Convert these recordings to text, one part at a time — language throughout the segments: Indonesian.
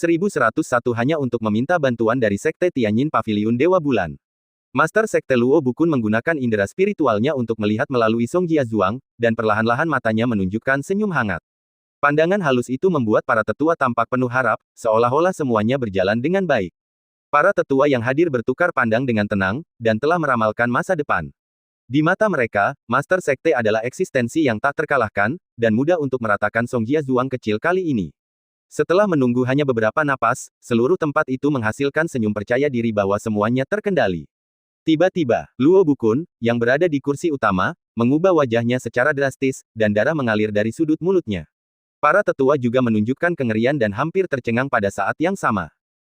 1101 hanya untuk meminta bantuan dari Sekte Tianyin Paviliun Dewa Bulan. Master Sekte Luo Bukun menggunakan indera spiritualnya untuk melihat melalui Song Jiazuang, dan perlahan-lahan matanya menunjukkan senyum hangat. Pandangan halus itu membuat para tetua tampak penuh harap, seolah-olah semuanya berjalan dengan baik. Para tetua yang hadir bertukar pandang dengan tenang, dan telah meramalkan masa depan. Di mata mereka, Master Sekte adalah eksistensi yang tak terkalahkan, dan mudah untuk meratakan Song Jiazuang kecil kali ini. Setelah menunggu hanya beberapa napas, seluruh tempat itu menghasilkan senyum percaya diri bahwa semuanya terkendali. Tiba-tiba, Luo Bukun, yang berada di kursi utama, mengubah wajahnya secara drastis, dan darah mengalir dari sudut mulutnya. Para tetua juga menunjukkan kengerian dan hampir tercengang pada saat yang sama.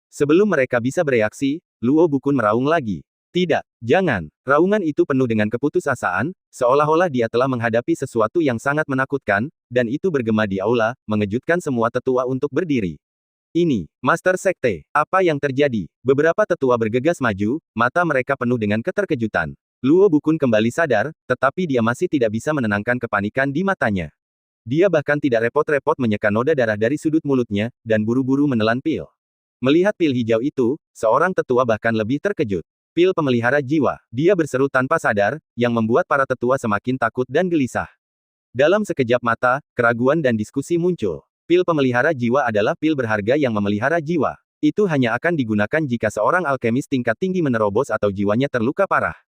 Sebelum mereka bisa bereaksi, Luo Bukun meraung lagi. Tidak, jangan. Raungan itu penuh dengan keputusasaan, seolah-olah dia telah menghadapi sesuatu yang sangat menakutkan, dan itu bergema di aula, mengejutkan semua tetua untuk berdiri. Ini, Master Sekte, apa yang terjadi? Beberapa tetua bergegas maju, mata mereka penuh dengan keterkejutan. Luo Bukun kembali sadar, tetapi dia masih tidak bisa menenangkan kepanikan di matanya. Dia bahkan tidak repot-repot menyeka noda darah dari sudut mulutnya, dan buru-buru menelan pil. Melihat pil hijau itu, seorang tetua bahkan lebih terkejut. Pil pemelihara jiwa. Dia berseru tanpa sadar, yang membuat para tetua semakin takut dan gelisah. Dalam sekejap mata, keraguan dan diskusi muncul. Pil pemelihara jiwa adalah pil berharga yang memelihara jiwa. Itu hanya akan digunakan jika seorang alkemis tingkat tinggi menerobos atau jiwanya terluka parah.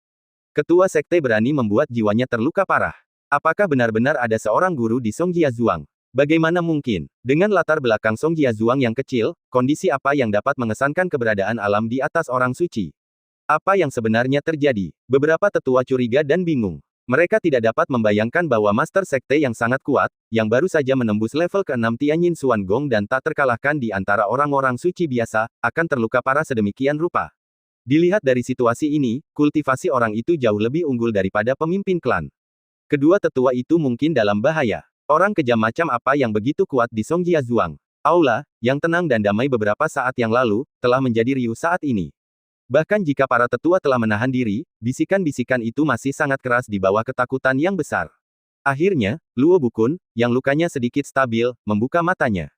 Ketua sekte berani membuat jiwanya terluka parah. Apakah benar-benar ada seorang guru di Song Jiazuang? Bagaimana mungkin? Dengan latar belakang Song Jiazuang yang kecil, kondisi apa yang dapat mengesankan keberadaan alam di atas orang suci? Apa yang sebenarnya terjadi? Beberapa tetua curiga dan bingung. Mereka tidak dapat membayangkan bahwa Master Sekte yang sangat kuat, yang baru saja menembus level ke-6 Tianyin Xuan Gong dan tak terkalahkan di antara orang-orang suci biasa, akan terluka parah sedemikian rupa. Dilihat dari situasi ini, kultivasi orang itu jauh lebih unggul daripada pemimpin klan. Kedua tetua itu mungkin dalam bahaya. Orang kejam macam apa yang begitu kuat di Song Jiazuang? Aula, yang tenang dan damai beberapa saat yang lalu, telah menjadi riuh saat ini. Bahkan jika para tetua telah menahan diri, bisikan-bisikan itu masih sangat keras di bawah ketakutan yang besar. Akhirnya, Luo Bukun, yang lukanya sedikit stabil, membuka matanya.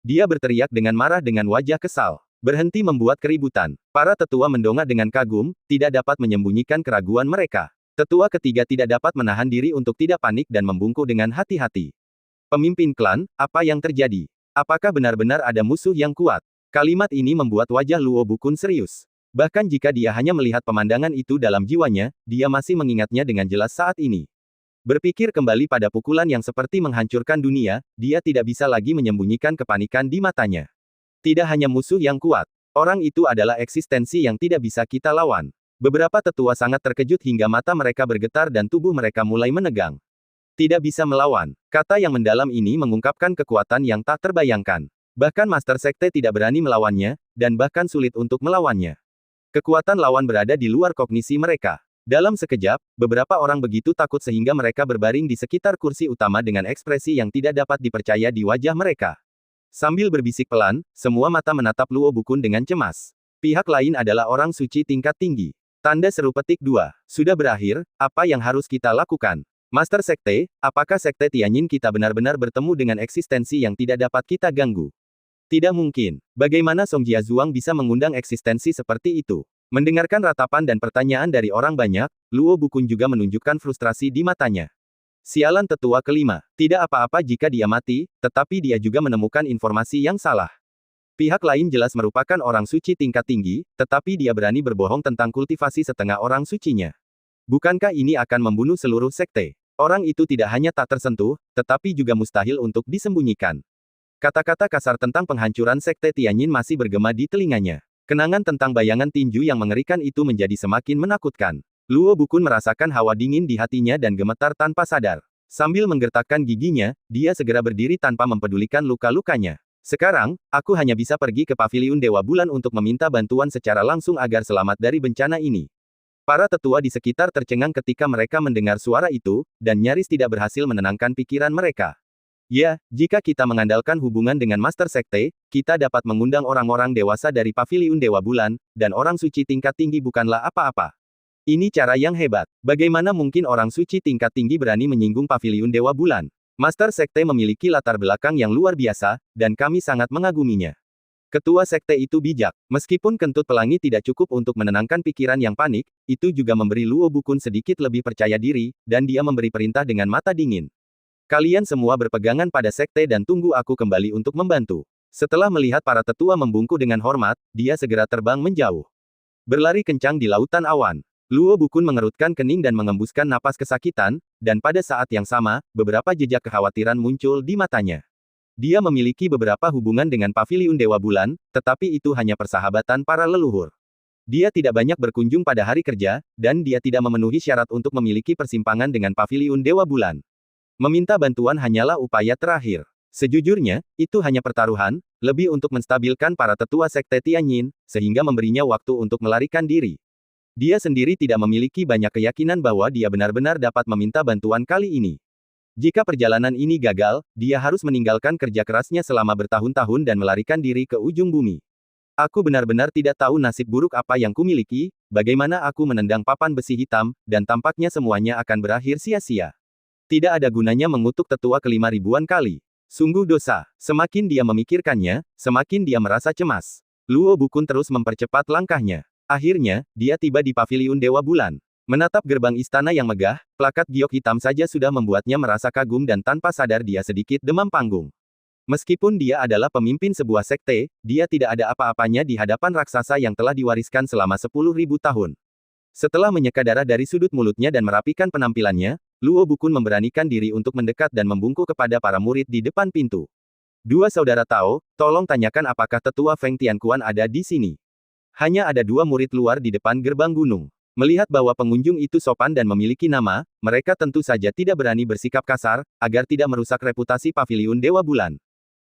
Dia berteriak dengan marah dengan wajah kesal. Berhenti membuat keributan. Para tetua mendongak dengan kagum, tidak dapat menyembunyikan keraguan mereka. Tetua ketiga tidak dapat menahan diri untuk tidak panik dan membungkuk dengan hati-hati. Pemimpin klan, apa yang terjadi? Apakah benar-benar ada musuh yang kuat? Kalimat ini membuat wajah Luo Bukun serius. Bahkan jika dia hanya melihat pemandangan itu dalam jiwanya, dia masih mengingatnya dengan jelas saat ini. Berpikir kembali pada pukulan yang seperti menghancurkan dunia, dia tidak bisa lagi menyembunyikan kepanikan di matanya. Tidak hanya musuh yang kuat, orang itu adalah eksistensi yang tidak bisa kita lawan. Beberapa tetua sangat terkejut hingga mata mereka bergetar dan tubuh mereka mulai menegang. Tidak bisa melawan. Kata yang mendalam ini mengungkapkan kekuatan yang tak terbayangkan. Bahkan Master Sekte tidak berani melawannya, dan bahkan sulit untuk melawannya. Kekuatan lawan berada di luar kognisi mereka. Dalam sekejap, beberapa orang begitu takut sehingga mereka berbaring di sekitar kursi utama dengan ekspresi yang tidak dapat dipercaya di wajah mereka. Sambil berbisik pelan, semua mata menatap Luo Bukun dengan cemas. Pihak lain adalah orang suci tingkat tinggi. Tanda seru petik 2. Sudah berakhir, apa yang harus kita lakukan? Master Sekte, apakah Sekte Tianyin kita benar-benar bertemu dengan eksistensi yang tidak dapat kita ganggu? Tidak mungkin. Bagaimana Song Jiazuang bisa mengundang eksistensi seperti itu? Mendengarkan ratapan dan pertanyaan dari orang banyak, Luo Bukun juga menunjukkan frustrasi di matanya. Sialan tetua kelima. Tidak apa-apa jika dia mati, tetapi dia juga menemukan informasi yang salah. Pihak lain jelas merupakan orang suci tingkat tinggi, tetapi dia berani berbohong tentang kultivasi setengah orang sucinya. Bukankah ini akan membunuh seluruh sekte? Orang itu tidak hanya tak tersentuh, tetapi juga mustahil untuk disembunyikan. Kata-kata kasar tentang penghancuran Sekte Tianyin masih bergema di telinganya. Kenangan tentang bayangan tinju yang mengerikan itu menjadi semakin menakutkan. Luo Bukun merasakan hawa dingin di hatinya dan gemetar tanpa sadar. Sambil menggertakkan giginya, dia segera berdiri tanpa mempedulikan luka-lukanya. Sekarang, aku hanya bisa pergi ke Paviliun Dewa Bulan untuk meminta bantuan secara langsung agar selamat dari bencana ini. Para tetua di sekitar tercengang ketika mereka mendengar suara itu, dan nyaris tidak berhasil menenangkan pikiran mereka. Ya, jika kita mengandalkan hubungan dengan Master Sekte, kita dapat mengundang orang-orang dewasa dari Paviliun Dewa Bulan, dan orang suci tingkat tinggi bukanlah apa-apa. Ini cara yang hebat. Bagaimana mungkin orang suci tingkat tinggi berani menyinggung Paviliun Dewa Bulan? Master Sekte memiliki latar belakang yang luar biasa, dan kami sangat mengaguminya. Ketua sekte itu bijak. Meskipun kentut pelangi tidak cukup untuk menenangkan pikiran yang panik, itu juga memberi Luo Bukun sedikit lebih percaya diri, dan dia memberi perintah dengan mata dingin. Kalian semua berpegangan pada sekte dan tunggu aku kembali untuk membantu. Setelah melihat para tetua membungkuk dengan hormat, dia segera terbang menjauh. Berlari kencang di lautan awan. Luo Bukun mengerutkan kening dan mengembuskan napas kesakitan, dan pada saat yang sama, beberapa jejak kekhawatiran muncul di matanya. Dia memiliki beberapa hubungan dengan Paviliun Dewa Bulan, tetapi itu hanya persahabatan para leluhur. Dia tidak banyak berkunjung pada hari kerja, dan dia tidak memenuhi syarat untuk memiliki persimpangan dengan Paviliun Dewa Bulan. Meminta bantuan hanyalah upaya terakhir. Sejujurnya, itu hanya pertaruhan, lebih untuk menstabilkan para tetua sekte Tianyin, sehingga memberinya waktu untuk melarikan diri. Dia sendiri tidak memiliki banyak keyakinan bahwa dia benar-benar dapat meminta bantuan kali ini. Jika perjalanan ini gagal, dia harus meninggalkan kerja kerasnya selama bertahun-tahun dan melarikan diri ke ujung bumi. Aku benar-benar tidak tahu nasib buruk apa yang kumiliki, bagaimana aku menendang papan besi hitam, dan tampaknya semuanya akan berakhir sia-sia. Tidak ada gunanya mengutuk tetua kelima ribuan kali. Sungguh dosa. Semakin dia memikirkannya, semakin dia merasa cemas. Luo Bukun terus mempercepat langkahnya. Akhirnya, dia tiba di Paviliun Dewa Bulan. Menatap gerbang istana yang megah, plakat giok hitam saja sudah membuatnya merasa kagum dan tanpa sadar dia sedikit demam panggung. Meskipun dia adalah pemimpin sebuah sekte, dia tidak ada apa-apanya di hadapan raksasa yang telah diwariskan selama 10.000 tahun. Setelah menyeka darah dari sudut mulutnya dan merapikan penampilannya, Luo Bukun memberanikan diri untuk mendekat dan membungkuk kepada para murid di depan pintu. Dua saudara Tao, tolong tanyakan apakah tetua Feng Tianquan ada di sini. Hanya ada dua murid luar di depan gerbang gunung. Melihat bahwa pengunjung itu sopan dan memiliki nama, mereka tentu saja tidak berani bersikap kasar, agar tidak merusak reputasi Paviliun Dewa Bulan.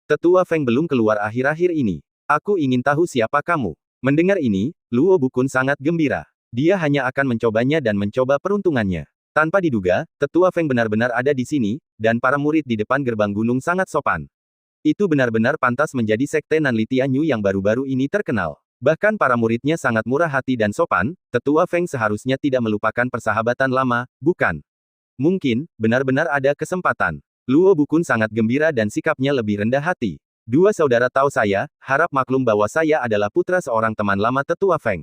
Tetua Feng belum keluar akhir-akhir ini. Aku ingin tahu siapa kamu. Mendengar ini, Luo Bukun sangat gembira. Dia hanya akan mencobanya dan mencoba peruntungannya. Tanpa diduga, Tetua Feng benar-benar ada di sini, dan para murid di depan gerbang gunung sangat sopan. Itu benar-benar pantas menjadi sekte Nanli Tianyu yang baru-baru ini terkenal. Bahkan para muridnya sangat murah hati dan sopan, Tetua Feng seharusnya tidak melupakan persahabatan lama, bukan? Mungkin, benar-benar ada kesempatan. Luo Bukun sangat gembira dan sikapnya lebih rendah hati. Dua saudara tahu saya, harap maklum bahwa saya adalah putra seorang teman lama Tetua Feng.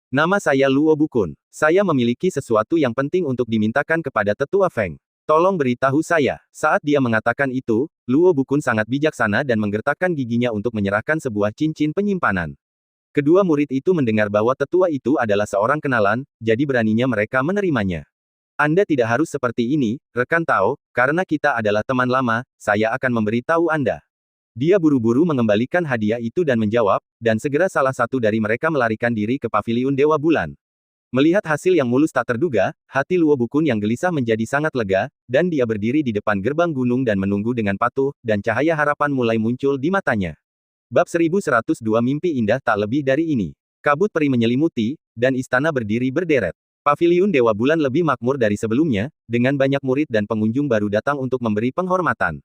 Nama saya Luo Bukun. Saya memiliki sesuatu yang penting untuk dimintakan kepada Tetua Feng. Tolong beritahu saya. Saat dia mengatakan itu, Luo Bukun sangat bijaksana dan menggertakkan giginya untuk menyerahkan sebuah cincin penyimpanan. Kedua murid itu mendengar bahwa tetua itu adalah seorang kenalan, jadi beraninya mereka menerimanya. Anda tidak harus seperti ini, rekan Tao, karena kita adalah teman lama, saya akan memberitahu Anda. Dia buru-buru mengembalikan hadiah itu dan menjawab, dan segera salah satu dari mereka melarikan diri ke Paviliun Dewa Bulan. Melihat hasil yang mulus tak terduga, hati Luo Bukun yang gelisah menjadi sangat lega, dan dia berdiri di depan gerbang gunung dan menunggu dengan patuh, dan cahaya harapan mulai muncul di matanya. Bab 1102 Mimpi Indah tak lebih dari ini. Kabut peri menyelimuti, dan istana berdiri berderet. Paviliun Dewa Bulan lebih makmur dari sebelumnya, dengan banyak murid dan pengunjung baru datang untuk memberi penghormatan.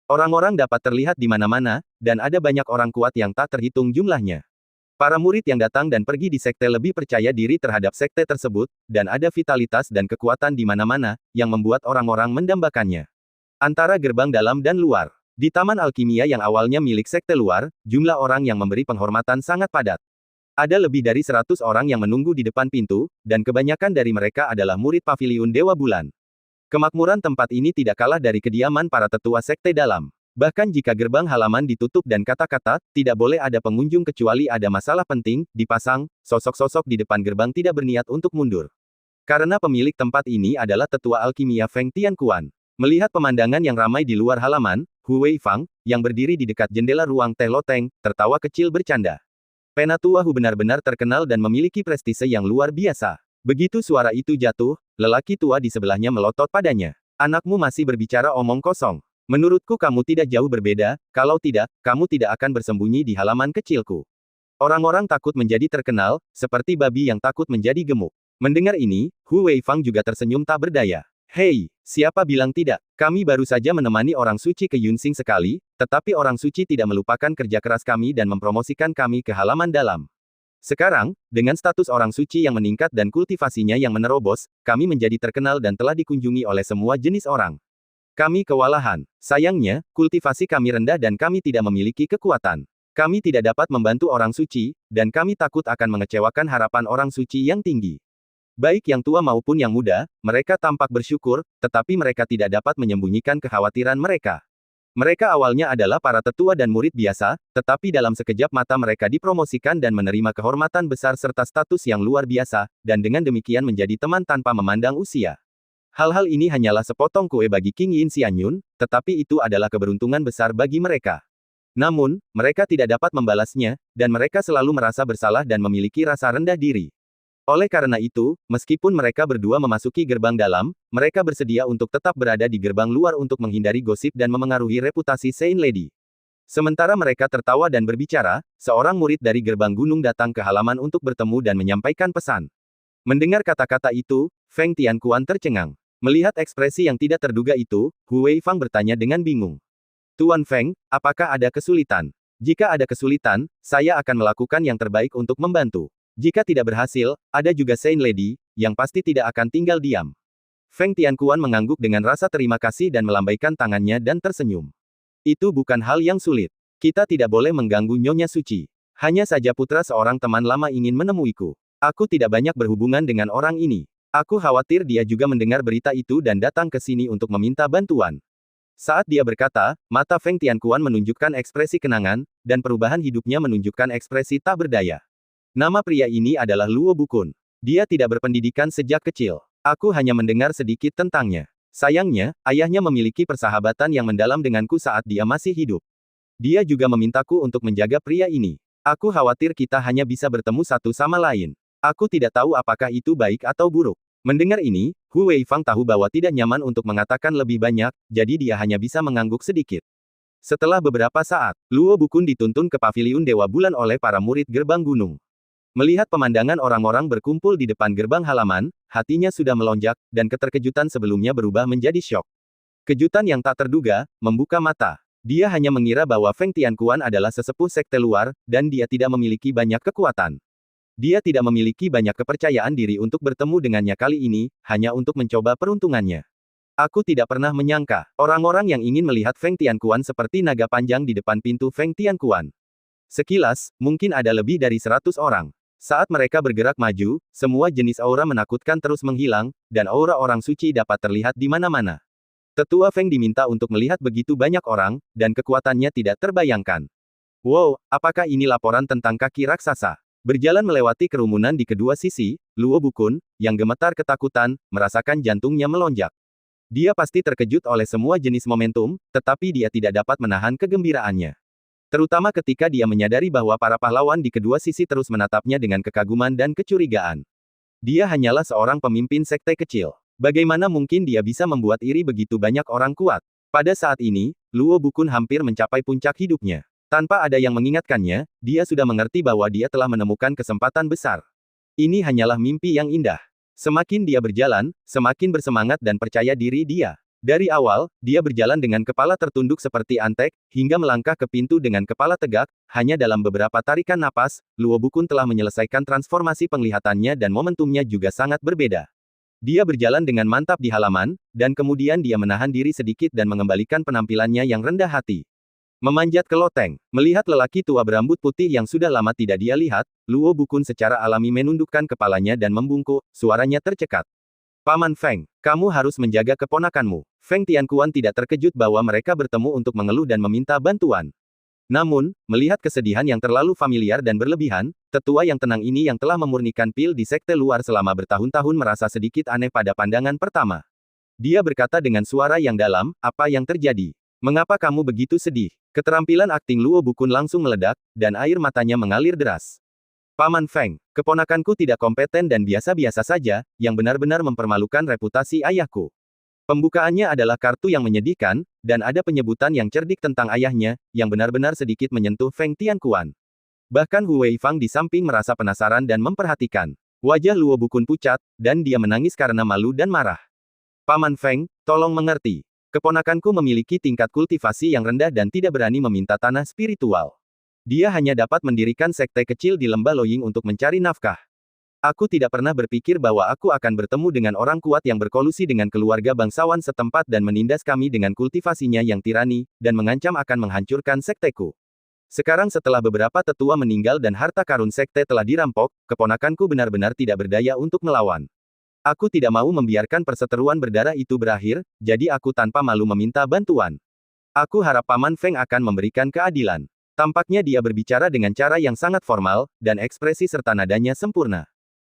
Orang-orang dapat terlihat di mana-mana, dan ada banyak orang kuat yang tak terhitung jumlahnya. Para murid yang datang dan pergi di sekte lebih percaya diri terhadap sekte tersebut, dan ada vitalitas dan kekuatan di mana-mana, yang membuat orang-orang mendambakannya. Antara gerbang dalam dan luar. Di Taman Alkimia yang awalnya milik sekte luar, jumlah orang yang memberi penghormatan sangat padat. Ada lebih dari 100 orang yang menunggu di depan pintu, dan kebanyakan dari mereka adalah murid Paviliun Dewa Bulan. Kemakmuran tempat ini tidak kalah dari kediaman para tetua sekte dalam. Bahkan jika gerbang halaman ditutup dan kata-kata, tidak boleh ada pengunjung kecuali ada masalah penting, dipasang, sosok-sosok di depan gerbang tidak berniat untuk mundur. Karena pemilik tempat ini adalah tetua alkimia Feng Tianquan. Melihat pemandangan yang ramai di luar halaman, Hu Weifang, yang berdiri di dekat jendela ruang Teh Loteng, tertawa kecil bercanda. Penatua Hu benar-benar terkenal dan memiliki prestise yang luar biasa. Begitu suara itu jatuh, lelaki tua di sebelahnya melotot padanya. Anakmu masih berbicara omong kosong. Menurutku kamu tidak jauh berbeda, kalau tidak, kamu tidak akan bersembunyi di halaman kecilku. Orang-orang takut menjadi terkenal, seperti babi yang takut menjadi gemuk. Mendengar ini, Hu Weifang juga tersenyum tak berdaya. Hei, siapa bilang tidak? Kami baru saja menemani orang suci ke Yunsing sekali, tetapi orang suci tidak melupakan kerja keras kami dan mempromosikan kami ke halaman dalam. Sekarang, dengan status orang suci yang meningkat dan kultivasinya yang menerobos, kami menjadi terkenal dan telah dikunjungi oleh semua jenis orang. Kami kewalahan. Sayangnya, kultivasi kami rendah dan kami tidak memiliki kekuatan. Kami tidak dapat membantu orang suci, dan kami takut akan mengecewakan harapan orang suci yang tinggi. Baik yang tua maupun yang muda, mereka tampak bersyukur, tetapi mereka tidak dapat menyembunyikan kekhawatiran mereka. Mereka awalnya adalah para tetua dan murid biasa, tetapi dalam sekejap mata mereka dipromosikan dan menerima kehormatan besar serta status yang luar biasa, dan dengan demikian menjadi teman tanpa memandang usia. Hal-hal ini hanyalah sepotong kue bagi King Yin Xianyun, tetapi itu adalah keberuntungan besar bagi mereka. Namun, mereka tidak dapat membalasnya, dan mereka selalu merasa bersalah dan memiliki rasa rendah diri. Oleh karena itu, meskipun mereka berdua memasuki gerbang dalam, mereka bersedia untuk tetap berada di gerbang luar untuk menghindari gosip dan memengaruhi reputasi Saint Lady. Sementara mereka tertawa dan berbicara, seorang murid dari gerbang gunung datang ke halaman untuk bertemu dan menyampaikan pesan. Mendengar kata-kata itu, Feng Tianquan tercengang. Melihat ekspresi yang tidak terduga itu, Hu Weifang bertanya dengan bingung. Tuan Feng, apakah ada kesulitan? Jika ada kesulitan, saya akan melakukan yang terbaik untuk membantu. Jika tidak berhasil, ada juga Saint Lady, yang pasti tidak akan tinggal diam. Feng Tianquan mengangguk dengan rasa terima kasih dan melambaikan tangannya dan tersenyum. Itu bukan hal yang sulit. Kita tidak boleh mengganggu Nyonya Suci. Hanya saja putra seorang teman lama ingin menemuiku. Aku tidak banyak berhubungan dengan orang ini. Aku khawatir dia juga mendengar berita itu dan datang ke sini untuk meminta bantuan. Saat dia berkata, mata Feng Tianquan menunjukkan ekspresi kenangan, dan perubahan hidupnya menunjukkan ekspresi tak berdaya. Nama pria ini adalah Luo Bukun. Dia tidak berpendidikan sejak kecil. Aku hanya mendengar sedikit tentangnya. Sayangnya, ayahnya memiliki persahabatan yang mendalam denganku saat dia masih hidup. Dia juga memintaku untuk menjaga pria ini. Aku khawatir kita hanya bisa bertemu satu sama lain. Aku tidak tahu apakah itu baik atau buruk. Mendengar ini, Hu Weifang tahu bahwa tidak nyaman untuk mengatakan lebih banyak, jadi dia hanya bisa mengangguk sedikit. Setelah beberapa saat, Luo Bukun dituntun ke paviliun Dewa Bulan oleh para murid gerbang gunung. Melihat pemandangan orang-orang berkumpul di depan gerbang halaman, hatinya sudah melonjak, dan keterkejutan sebelumnya berubah menjadi syok. Kejutan yang tak terduga, membuka mata. Dia hanya mengira bahwa Feng Tianquan adalah sesepuh sekte luar, dan dia tidak memiliki banyak kekuatan. Dia tidak memiliki banyak kepercayaan diri untuk bertemu dengannya kali ini, hanya untuk mencoba peruntungannya. Aku tidak pernah menyangka, orang-orang yang ingin melihat Feng Tianquan seperti naga panjang di depan pintu Feng Tianquan. Sekilas, mungkin ada lebih dari 100 orang. Saat mereka bergerak maju, semua jenis aura menakutkan terus menghilang, dan aura orang suci dapat terlihat di mana-mana. Tetua Feng diminta untuk melihat begitu banyak orang, dan kekuatannya tidak terbayangkan. Wow, apakah ini laporan tentang kaki raksasa? Berjalan melewati kerumunan di kedua sisi, Luo Bukun, yang gemetar ketakutan, merasakan jantungnya melonjak. Dia pasti terkejut oleh semua jenis momentum, tetapi dia tidak dapat menahan kegembiraannya. Terutama ketika dia menyadari bahwa para pahlawan di kedua sisi terus menatapnya dengan kekaguman dan kecurigaan. Dia hanyalah seorang pemimpin sekte kecil. Bagaimana mungkin dia bisa membuat iri begitu banyak orang kuat? Pada saat ini, Luo Bukun hampir mencapai puncak hidupnya. Tanpa ada yang mengingatkannya, dia sudah mengerti bahwa dia telah menemukan kesempatan besar. Ini hanyalah mimpi yang indah. Semakin dia berjalan, semakin bersemangat dan percaya diri dia. Dari awal, dia berjalan dengan kepala tertunduk seperti antek, hingga melangkah ke pintu dengan kepala tegak. Hanya dalam beberapa tarikan napas, Luo Bukun telah menyelesaikan transformasi penglihatannya dan momentumnya juga sangat berbeda. Dia berjalan dengan mantap di halaman, dan kemudian dia menahan diri sedikit dan mengembalikan penampilannya yang rendah hati. Memanjat ke loteng, melihat lelaki tua berambut putih yang sudah lama tidak dia lihat, Luo Bukun secara alami menundukkan kepalanya dan membungkuk, suaranya tercekat. Paman Feng, kamu harus menjaga keponakanmu. Feng Tianquan tidak terkejut bahwa mereka bertemu untuk mengeluh dan meminta bantuan. Namun, melihat kesedihan yang terlalu familiar dan berlebihan, tetua yang tenang ini yang telah memurnikan pil di sekte luar selama bertahun-tahun merasa sedikit aneh pada pandangan pertama. Dia berkata dengan suara yang dalam, apa yang terjadi? Mengapa kamu begitu sedih? Keterampilan akting Luo Bukun langsung meledak, dan air matanya mengalir deras. Paman Feng, keponakanku tidak kompeten dan biasa-biasa saja, yang benar-benar mempermalukan reputasi ayahku. Pembukaannya adalah kartu yang menyedihkan, dan ada penyebutan yang cerdik tentang ayahnya, yang benar-benar sedikit menyentuh Feng Tianquan. Bahkan Hu Weifang di samping merasa penasaran dan memperhatikan. Wajah Luo Bukun pucat, dan dia menangis karena malu dan marah. Paman Feng, tolong mengerti. Keponakanku memiliki tingkat kultivasi yang rendah dan tidak berani meminta tanah spiritual. Dia hanya dapat mendirikan sekte kecil di lembah Loying untuk mencari nafkah. Aku tidak pernah berpikir bahwa aku akan bertemu dengan orang kuat yang berkolusi dengan keluarga bangsawan setempat dan menindas kami dengan kultivasinya yang tirani, dan mengancam akan menghancurkan sekteku. Sekarang setelah beberapa tetua meninggal dan harta karun sekte telah dirampok, keponakanku benar-benar tidak berdaya untuk melawan. Aku tidak mau membiarkan perseteruan berdarah itu berakhir, jadi aku tanpa malu meminta bantuan. Aku harap Paman Feng akan memberikan keadilan. Tampaknya dia berbicara dengan cara yang sangat formal, dan ekspresi serta nadanya sempurna.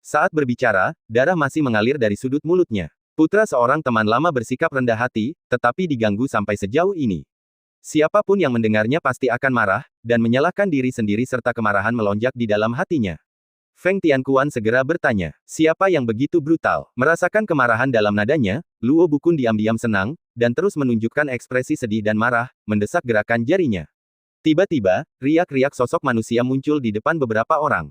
Saat berbicara, darah masih mengalir dari sudut mulutnya. Putra seorang teman lama bersikap rendah hati, tetapi diganggu sampai sejauh ini. Siapapun yang mendengarnya pasti akan marah, dan menyalahkan diri sendiri serta kemarahan melonjak di dalam hatinya. Feng Tianquan segera bertanya, siapa yang begitu brutal? Merasakan kemarahan dalam nadanya, Luo Bukun diam-diam senang, dan terus menunjukkan ekspresi sedih dan marah, mendesak gerakan jarinya. Tiba-tiba, riak-riak sosok manusia muncul di depan beberapa orang.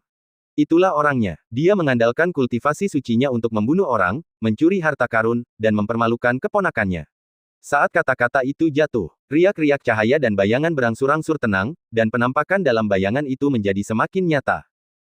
Itulah orangnya. Dia mengandalkan kultivasi sucinya untuk membunuh orang, mencuri harta karun, dan mempermalukan keponakannya. Saat kata-kata itu jatuh, riak-riak cahaya dan bayangan berangsur-angsur tenang, dan penampakan dalam bayangan itu menjadi semakin nyata.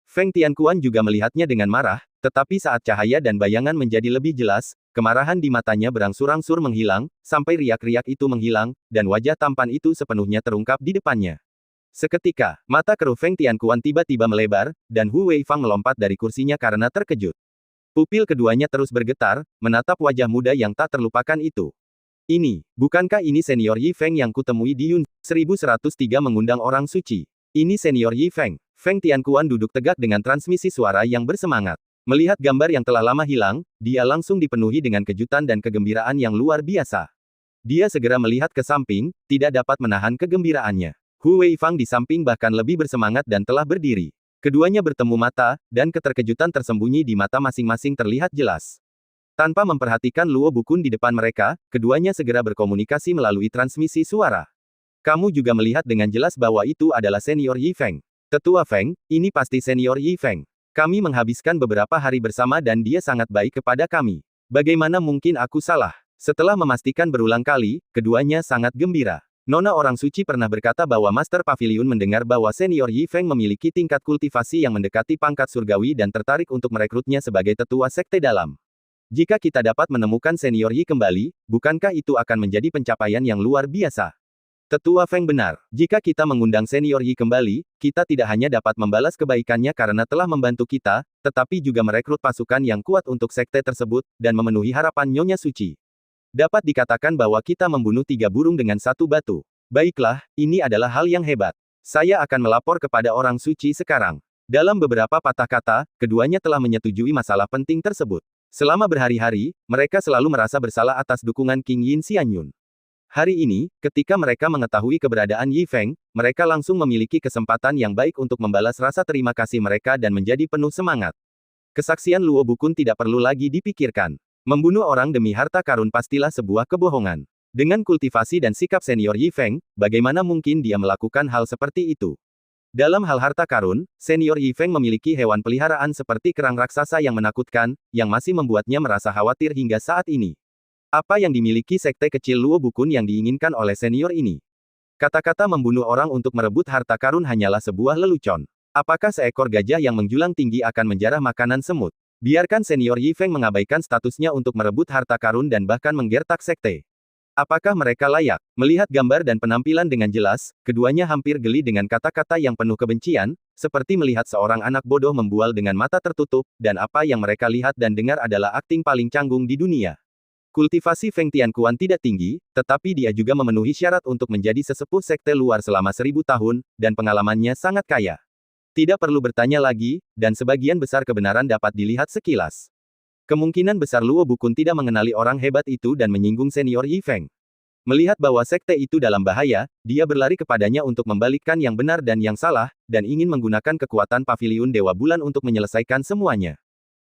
Feng Tianquan juga melihatnya dengan marah, tetapi saat cahaya dan bayangan menjadi lebih jelas, kemarahan di matanya berangsur-angsur menghilang, sampai riak-riak itu menghilang, dan wajah tampan itu sepenuhnya terungkap di depannya. Seketika, mata keruh Feng Tianquan tiba-tiba melebar, dan Hu Weifang melompat dari kursinya karena terkejut. Pupil keduanya terus bergetar, menatap wajah muda yang tak terlupakan itu. Bukankah ini senior Yi Feng yang kutemui di Yun 1103 mengundang orang suci? Ini senior Yi Feng. Feng Tianquan duduk tegak dengan transmisi suara yang bersemangat. Melihat gambar yang telah lama hilang, dia langsung dipenuhi dengan kejutan dan kegembiraan yang luar biasa. Dia segera melihat ke samping, tidak dapat menahan kegembiraannya. Hu Weifang di samping bahkan lebih bersemangat dan telah berdiri. Keduanya bertemu mata, dan keterkejutan tersembunyi di mata masing-masing terlihat jelas. Tanpa memperhatikan Luo Bukun di depan mereka, keduanya segera berkomunikasi melalui transmisi suara. Kamu juga melihat dengan jelas bahwa itu adalah senior Yi Feng. Tetua Feng, ini pasti senior Yi Feng. Kami menghabiskan beberapa hari bersama dan dia sangat baik kepada kami. Bagaimana mungkin aku salah? Setelah memastikan berulang kali, keduanya sangat gembira. Nona orang suci pernah berkata bahwa Master Pavilion mendengar bahwa senior Yi Feng memiliki tingkat kultivasi yang mendekati pangkat surgawi dan tertarik untuk merekrutnya sebagai tetua sekte dalam. Jika kita dapat menemukan senior Yi kembali, bukankah itu akan menjadi pencapaian yang luar biasa? Tetua Feng benar. Jika kita mengundang senior Yi kembali, kita tidak hanya dapat membalas kebaikannya karena telah membantu kita, tetapi juga merekrut pasukan yang kuat untuk sekte tersebut, dan memenuhi harapan Nyonya Suci. Dapat dikatakan bahwa kita membunuh 3 burung dengan 1 batu. Baiklah, ini adalah hal yang hebat. Saya akan melapor kepada orang suci sekarang. Dalam beberapa patah kata, keduanya telah menyetujui masalah penting tersebut. Selama berhari-hari, mereka selalu merasa bersalah atas dukungan King Yin Xianyun. Hari ini, ketika mereka mengetahui keberadaan Yi Feng, mereka langsung memiliki kesempatan yang baik untuk membalas rasa terima kasih mereka dan menjadi penuh semangat. Kesaksian Luo Bukun tidak perlu lagi dipikirkan. Membunuh orang demi harta karun pastilah sebuah kebohongan. Dengan kultivasi dan sikap senior Yi Feng, bagaimana mungkin dia melakukan hal seperti itu? Dalam hal harta karun, senior Yi Feng memiliki hewan peliharaan seperti kerang raksasa yang menakutkan, yang masih membuatnya merasa khawatir hingga saat ini. Apa yang dimiliki sekte kecil Luo Bukun yang diinginkan oleh senior ini? Kata-kata membunuh orang untuk merebut harta karun hanyalah sebuah lelucon. Apakah seekor gajah yang menjulang tinggi akan menjarah makanan semut? Biarkan senior Yi Feng mengabaikan statusnya untuk merebut harta karun dan bahkan menggertak sekte. Apakah mereka layak? Melihat gambar dan penampilan dengan jelas, keduanya hampir geli dengan kata-kata yang penuh kebencian, seperti melihat seorang anak bodoh membual dengan mata tertutup, dan apa yang mereka lihat dan dengar adalah akting paling canggung di dunia. Kultivasi Feng Tianquan tidak tinggi, tetapi dia juga memenuhi syarat untuk menjadi sesepuh sekte luar selama 1000 tahun, dan pengalamannya sangat kaya. Tidak perlu bertanya lagi, dan sebagian besar kebenaran dapat dilihat sekilas. Kemungkinan besar Luo Bukun tidak mengenali orang hebat itu dan menyinggung senior Yi Feng. Melihat bahwa sekte itu dalam bahaya, dia berlari kepadanya untuk membalikkan yang benar dan yang salah, dan ingin menggunakan kekuatan Paviliun Dewa Bulan untuk menyelesaikan semuanya.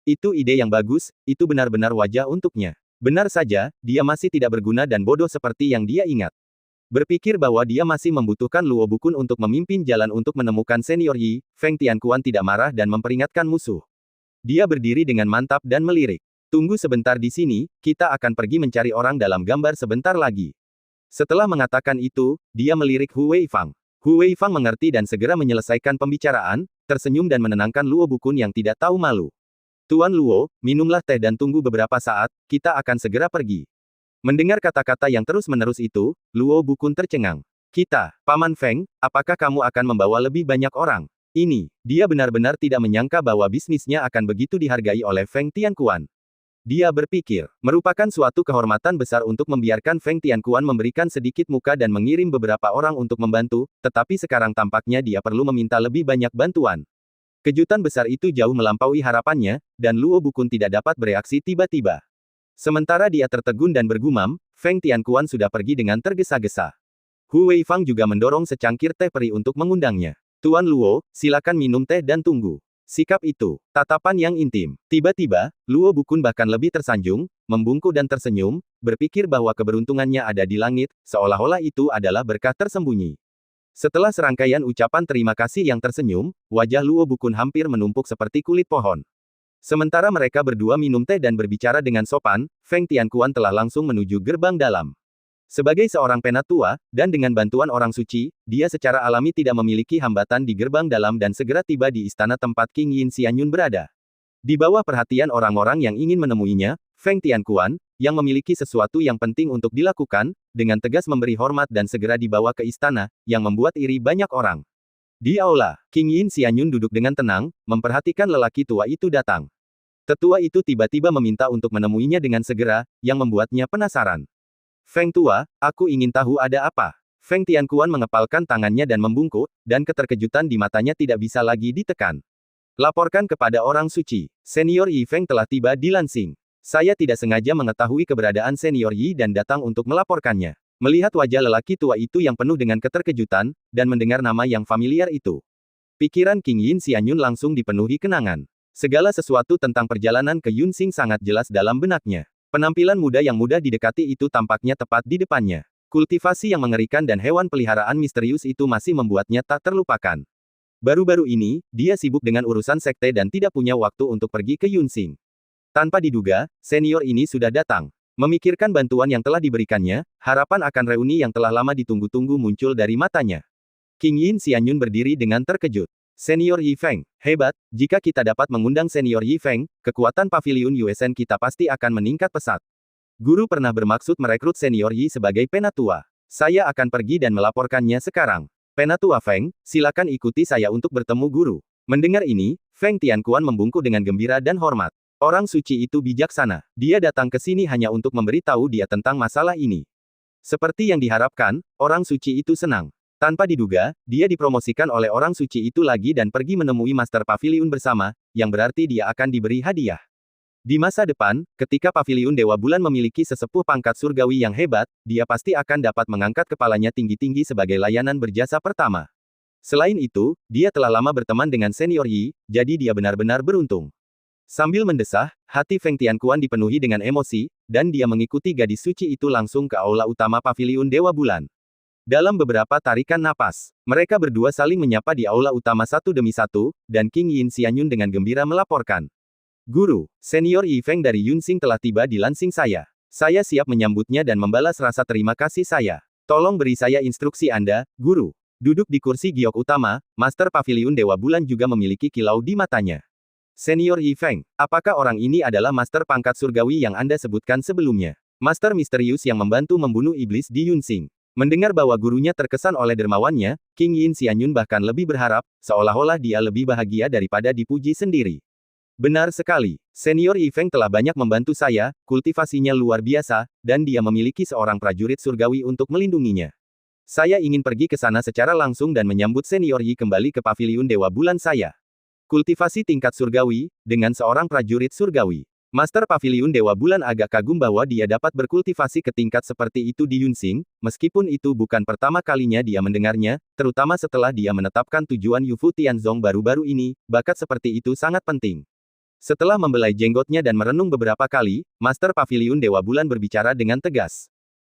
Itu ide yang bagus, itu benar-benar wajah untuknya. Benar saja, dia masih tidak berguna dan bodoh seperti yang dia ingat. Berpikir bahwa dia masih membutuhkan Luo Bukun untuk memimpin jalan untuk menemukan senior Yi, Feng Tianquan tidak marah dan memperingatkan musuh. Dia berdiri dengan mantap dan melirik. Tunggu sebentar di sini, kita akan pergi mencari orang dalam gambar sebentar lagi. Setelah mengatakan itu, dia melirik Hu Weifang. Hu Weifang mengerti dan segera menyelesaikan pembicaraan, tersenyum dan menenangkan Luo Bukun yang tidak tahu malu. Tuan Luo, minumlah teh dan tunggu beberapa saat, kita akan segera pergi. Mendengar kata-kata yang terus-menerus itu, Luo Bukun tercengang. Kita, Paman Feng, apakah kamu akan membawa lebih banyak orang? Dia benar-benar tidak menyangka bahwa bisnisnya akan begitu dihargai oleh Feng Tianquan. Dia berpikir, merupakan suatu kehormatan besar untuk membiarkan Feng Tianquan memberikan sedikit muka dan mengirim beberapa orang untuk membantu, tetapi sekarang tampaknya dia perlu meminta lebih banyak bantuan. Kejutan besar itu jauh melampaui harapannya, dan Luo Bukun tidak dapat bereaksi tiba-tiba. Sementara dia tertegun dan bergumam, Feng Tianquan sudah pergi dengan tergesa-gesa. Hu Weifang juga mendorong secangkir teh peri untuk mengundangnya. Tuan Luo, silakan minum teh dan tunggu. Sikap itu, tatapan yang intim. Tiba-tiba, Luo Bukun bahkan lebih tersanjung, membungkuk dan tersenyum, berpikir bahwa keberuntungannya ada di langit, seolah-olah itu adalah berkah tersembunyi. Setelah serangkaian ucapan terima kasih yang tersenyum, wajah Luo Bukun hampir menumpuk seperti kulit pohon. Sementara mereka berdua minum teh dan berbicara dengan sopan, Feng Tianquan telah langsung menuju gerbang dalam. Sebagai seorang penatua, dan dengan bantuan orang suci, dia secara alami tidak memiliki hambatan di gerbang dalam dan segera tiba di istana tempat King Yin Xianyun berada. Di bawah perhatian orang-orang yang ingin menemuinya, Feng Tianquan, yang memiliki sesuatu yang penting untuk dilakukan, dengan tegas memberi hormat dan segera dibawa ke istana, yang membuat iri banyak orang. Di aula, King Yin Xianyun duduk dengan tenang, memperhatikan lelaki tua itu datang. Tetua itu tiba-tiba meminta untuk menemuinya dengan segera, yang membuatnya penasaran. Feng Tua, aku ingin tahu ada apa. Feng Tianquan mengepalkan tangannya dan membungkuk, dan keterkejutan di matanya tidak bisa lagi ditekan. Laporkan kepada orang suci. Senior Yi Feng telah tiba di Lansing. Saya tidak sengaja mengetahui keberadaan Senior Yi dan datang untuk melaporkannya. Melihat wajah lelaki tua itu yang penuh dengan keterkejutan, dan mendengar nama yang familiar itu. Pikiran King Yin Xianyun langsung dipenuhi kenangan. Segala sesuatu tentang perjalanan ke Yunxing sangat jelas dalam benaknya. Penampilan muda yang mudah didekati itu tampaknya tepat di depannya. Kultivasi yang mengerikan dan hewan peliharaan misterius itu masih membuatnya tak terlupakan. Baru-baru ini, dia sibuk dengan urusan sekte dan tidak punya waktu untuk pergi ke Yunxing. Tanpa diduga, senior ini sudah datang. Memikirkan bantuan yang telah diberikannya, harapan akan reuni yang telah lama ditunggu-tunggu muncul dari matanya. King Yin Xianyun berdiri dengan terkejut. Senior Yi Feng, hebat, jika kita dapat mengundang Senior Yi Feng, kekuatan paviliun Yuesen kita pasti akan meningkat pesat. Guru pernah bermaksud merekrut Senior Yi sebagai penatua. Saya akan pergi dan melaporkannya sekarang. Penatua Feng, silakan ikuti saya untuk bertemu guru. Mendengar ini, Feng Tianquan membungkuk dengan gembira dan hormat. Orang suci itu bijaksana. Dia datang ke sini hanya untuk memberitahu dia tentang masalah ini. Seperti yang diharapkan, orang suci itu senang. Tanpa diduga, dia dipromosikan oleh orang suci itu lagi dan pergi menemui Master Paviliun bersama, yang berarti dia akan diberi hadiah. Di masa depan, ketika Paviliun Dewa Bulan memiliki sesepuh pangkat surgawi yang hebat, dia pasti akan dapat mengangkat kepalanya tinggi-tinggi sebagai layanan berjasa pertama. Selain itu, dia telah lama berteman dengan Senior Yi, jadi dia benar-benar beruntung. Sambil mendesah, hati Feng Tianquan dipenuhi dengan emosi, dan dia mengikuti gadis suci itu langsung ke aula utama Paviliun Dewa Bulan. Dalam beberapa tarikan napas, mereka berdua saling menyapa di aula utama satu demi satu, dan King Yin Xianyun dengan gembira melaporkan. Guru, Senior Yi Feng dari Yunxing telah tiba di Lansing saya. Saya siap menyambutnya dan membalas rasa terima kasih saya. Tolong beri saya instruksi Anda, Guru. Duduk di kursi giok utama, Master Paviliun Dewa Bulan juga memiliki kilau di matanya. Senior Yi Feng, apakah orang ini adalah Master pangkat surgawi yang Anda sebutkan sebelumnya? Master misterius yang membantu membunuh iblis di Yunxing. Mendengar bahwa gurunya terkesan oleh dermawannya, King Yin Xianyun bahkan lebih berharap, seolah-olah dia lebih bahagia daripada dipuji sendiri. Benar sekali, Senior Yi Feng telah banyak membantu saya, kultivasinya luar biasa, dan dia memiliki seorang prajurit surgawi untuk melindunginya. Saya ingin pergi ke sana secara langsung dan menyambut Senior Yi kembali ke Paviliun Dewa Bulan saya. Kultivasi tingkat surgawi, dengan seorang prajurit surgawi. Master Paviliun Dewa Bulan agak kagum bahwa dia dapat berkultivasi ke tingkat seperti itu di Yunxing, meskipun itu bukan pertama kalinya dia mendengarnya, terutama setelah dia menetapkan tujuan Yufu Tianzong baru-baru ini, bakat seperti itu sangat penting. Setelah membelai jenggotnya dan merenung beberapa kali, Master Paviliun Dewa Bulan berbicara dengan tegas.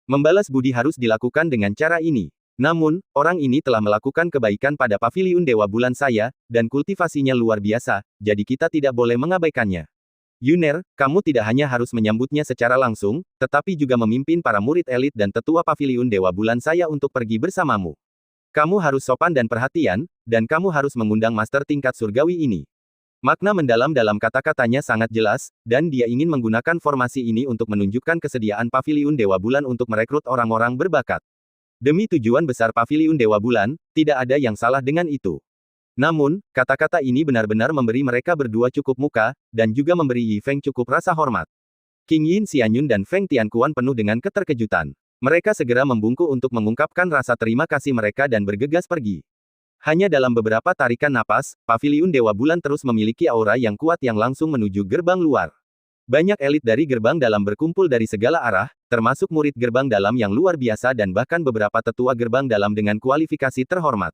Membalas budi harus dilakukan dengan cara ini. Namun, orang ini telah melakukan kebaikan pada Paviliun Dewa Bulan saya, dan kultivasinya luar biasa, jadi kita tidak boleh mengabaikannya. Yuner, kamu tidak hanya harus menyambutnya secara langsung, tetapi juga memimpin para murid elit dan tetua Paviliun Dewa Bulan saya untuk pergi bersamamu. Kamu harus sopan dan perhatian, dan kamu harus mengundang master tingkat surgawi ini. Makna mendalam dalam kata-katanya sangat jelas, dan dia ingin menggunakan formasi ini untuk menunjukkan kesediaan Paviliun Dewa Bulan untuk merekrut orang-orang berbakat. Demi tujuan besar Paviliun Dewa Bulan, tidak ada yang salah dengan itu. Namun, kata-kata ini benar-benar memberi mereka berdua cukup muka, dan juga memberi Yi Feng cukup rasa hormat. King Yin Xianyun dan Feng Tianquan penuh dengan keterkejutan. Mereka segera membungkuk untuk mengungkapkan rasa terima kasih mereka dan bergegas pergi. Hanya dalam beberapa tarikan napas, Paviliun Dewa Bulan terus memiliki aura yang kuat yang langsung menuju gerbang luar. Banyak elit dari gerbang dalam berkumpul dari segala arah, termasuk murid gerbang dalam yang luar biasa dan bahkan beberapa tetua gerbang dalam dengan kualifikasi terhormat.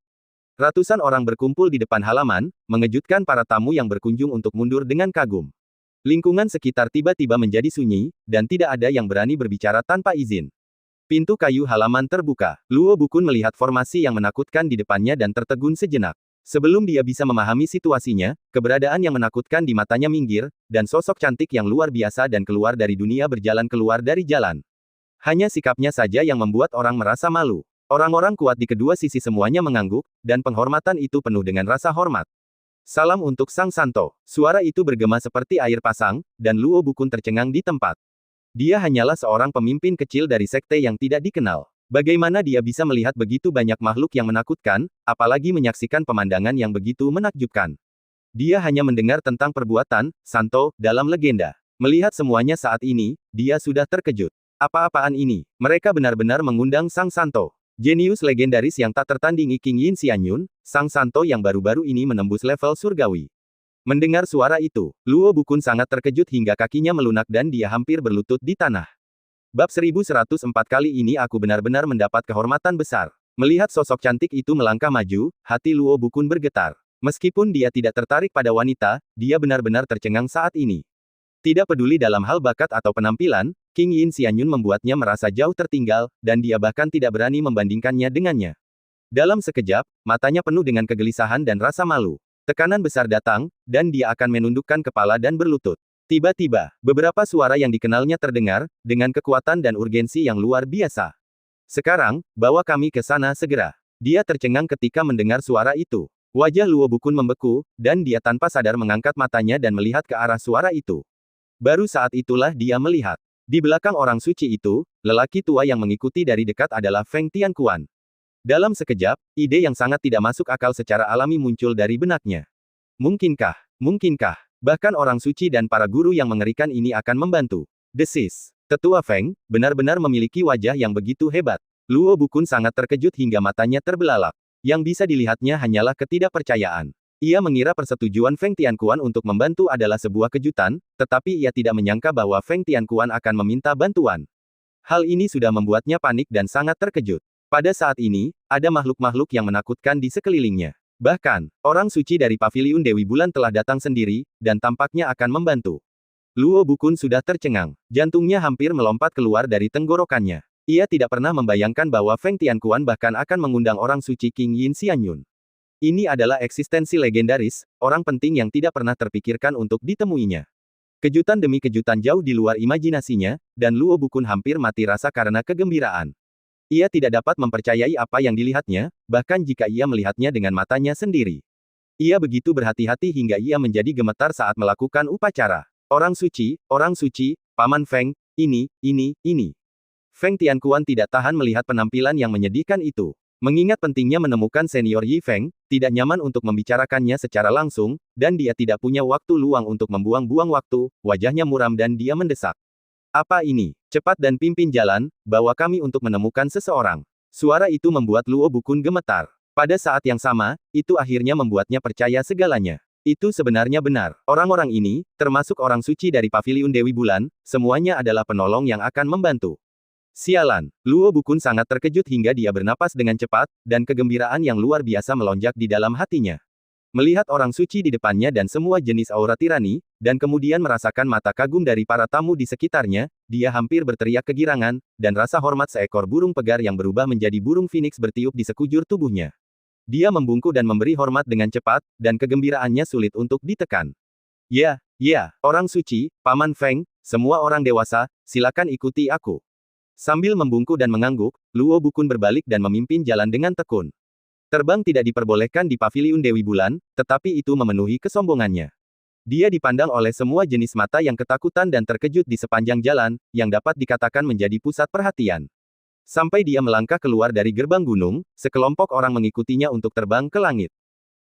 Ratusan orang berkumpul di depan halaman, mengejutkan para tamu yang berkunjung untuk mundur dengan kagum. Lingkungan sekitar tiba-tiba menjadi sunyi, dan tidak ada yang berani berbicara tanpa izin. Pintu kayu halaman terbuka. Luo Bukun melihat formasi yang menakutkan di depannya dan tertegun sejenak. Sebelum dia bisa memahami situasinya, keberadaan yang menakutkan di matanya minggir, dan sosok cantik yang luar biasa dan keluar dari dunia berjalan keluar dari jalan. Hanya sikapnya saja yang membuat orang merasa malu. Orang-orang kuat di kedua sisi semuanya mengangguk, dan penghormatan itu penuh dengan rasa hormat. Salam untuk Sang Santo. Suara itu bergema seperti air pasang, dan Luo Bukun tercengang di tempat. Dia hanyalah seorang pemimpin kecil dari sekte yang tidak dikenal. Bagaimana dia bisa melihat begitu banyak makhluk yang menakutkan, apalagi menyaksikan pemandangan yang begitu menakjubkan. Dia hanya mendengar tentang perbuatan Santo dalam legenda. Melihat semuanya saat ini, dia sudah terkejut. Apa-apaan ini? Mereka benar-benar mengundang Sang Santo. Jenius legendaris yang tak tertandingi King Yin Xianyun, Sang Santo yang baru-baru ini menembus level surgawi. Mendengar suara itu, Luo Bukun sangat terkejut hingga kakinya melunak dan dia hampir berlutut di tanah. Bab 1104 kali ini aku benar-benar mendapat kehormatan besar. Melihat sosok cantik itu melangkah maju, hati Luo Bukun bergetar. Meskipun dia tidak tertarik pada wanita, dia benar-benar tercengang saat ini. Tidak peduli dalam hal bakat atau penampilan, King Yin Xianyun membuatnya merasa jauh tertinggal, dan dia bahkan tidak berani membandingkannya dengannya. Dalam sekejap, matanya penuh dengan kegelisahan dan rasa malu. Tekanan besar datang, dan dia akan menundukkan kepala dan berlutut. Tiba-tiba, beberapa suara yang dikenalnya terdengar, dengan kekuatan dan urgensi yang luar biasa. Sekarang, bawa kami ke sana segera. Dia tercengang ketika mendengar suara itu. Wajah Luo Bukun membeku, dan dia tanpa sadar mengangkat matanya dan melihat ke arah suara itu. Baru saat itulah dia melihat. Di belakang orang suci itu, lelaki tua yang mengikuti dari dekat adalah Feng Tianquan. Dalam sekejap, ide yang sangat tidak masuk akal secara alami muncul dari benaknya. Mungkinkah, bahkan orang suci dan para guru yang mengerikan ini akan membantu. Desis. Tetua Feng, benar-benar memiliki wajah yang begitu hebat. Luo Bukun sangat terkejut hingga matanya terbelalak. Yang bisa dilihatnya hanyalah ketidakpercayaan. Ia mengira persetujuan Feng Tianquan untuk membantu adalah sebuah kejutan, tetapi ia tidak menyangka bahwa Feng Tianquan akan meminta bantuan. Hal ini sudah membuatnya panik dan sangat terkejut. Pada saat ini, ada makhluk-makhluk yang menakutkan di sekelilingnya. Bahkan, orang suci dari Paviliun Dewi Bulan telah datang sendiri, dan tampaknya akan membantu. Luo Bukun sudah tercengang. Jantungnya hampir melompat keluar dari tenggorokannya. Ia tidak pernah membayangkan bahwa Feng Tianquan bahkan akan mengundang orang suci King Yin Xianyun. Ini adalah eksistensi legendaris, orang penting yang tidak pernah terpikirkan untuk ditemuinya. Kejutan demi kejutan jauh di luar imajinasinya, dan Luo Bukun hampir mati rasa karena kegembiraan. Ia tidak dapat mempercayai apa yang dilihatnya, bahkan jika ia melihatnya dengan matanya sendiri. Ia begitu berhati-hati hingga ia menjadi gemetar saat melakukan upacara. Orang suci, Paman Feng, ini. Feng Tianquan tidak tahan melihat penampilan yang menyedihkan itu. Mengingat pentingnya menemukan senior Yi Feng, tidak nyaman untuk membicarakannya secara langsung, dan dia tidak punya waktu luang untuk membuang-buang waktu, wajahnya muram dan dia mendesak. Apa ini? Cepat dan pimpin jalan, bawa kami untuk menemukan seseorang. Suara itu membuat Luo Bukun gemetar. Pada saat yang sama, itu akhirnya membuatnya percaya segalanya. Itu sebenarnya benar. Orang-orang ini, termasuk orang suci dari Paviliun Dewi Bulan, semuanya adalah penolong yang akan membantu. Sialan, Luo Bukun sangat terkejut hingga dia bernapas dengan cepat, dan kegembiraan yang luar biasa melonjak di dalam hatinya. Melihat orang suci di depannya dan semua jenis aura tirani, dan kemudian merasakan mata kagum dari para tamu di sekitarnya, dia hampir berteriak kegirangan, dan rasa hormat seekor burung pegar yang berubah menjadi burung phoenix bertiup di sekujur tubuhnya. Dia membungkuk dan memberi hormat dengan cepat, dan kegembiraannya sulit untuk ditekan. Ya, orang suci, Paman Feng, semua orang dewasa, silakan ikuti aku. Sambil membungkuk dan mengangguk, Luo Bukun berbalik dan memimpin jalan dengan tekun. Terbang tidak diperbolehkan di Paviliun Dewi Bulan, tetapi itu memenuhi kesombongannya. Dia dipandang oleh semua jenis mata yang ketakutan dan terkejut di sepanjang jalan, yang dapat dikatakan menjadi pusat perhatian. Sampai dia melangkah keluar dari gerbang gunung, sekelompok orang mengikutinya untuk terbang ke langit.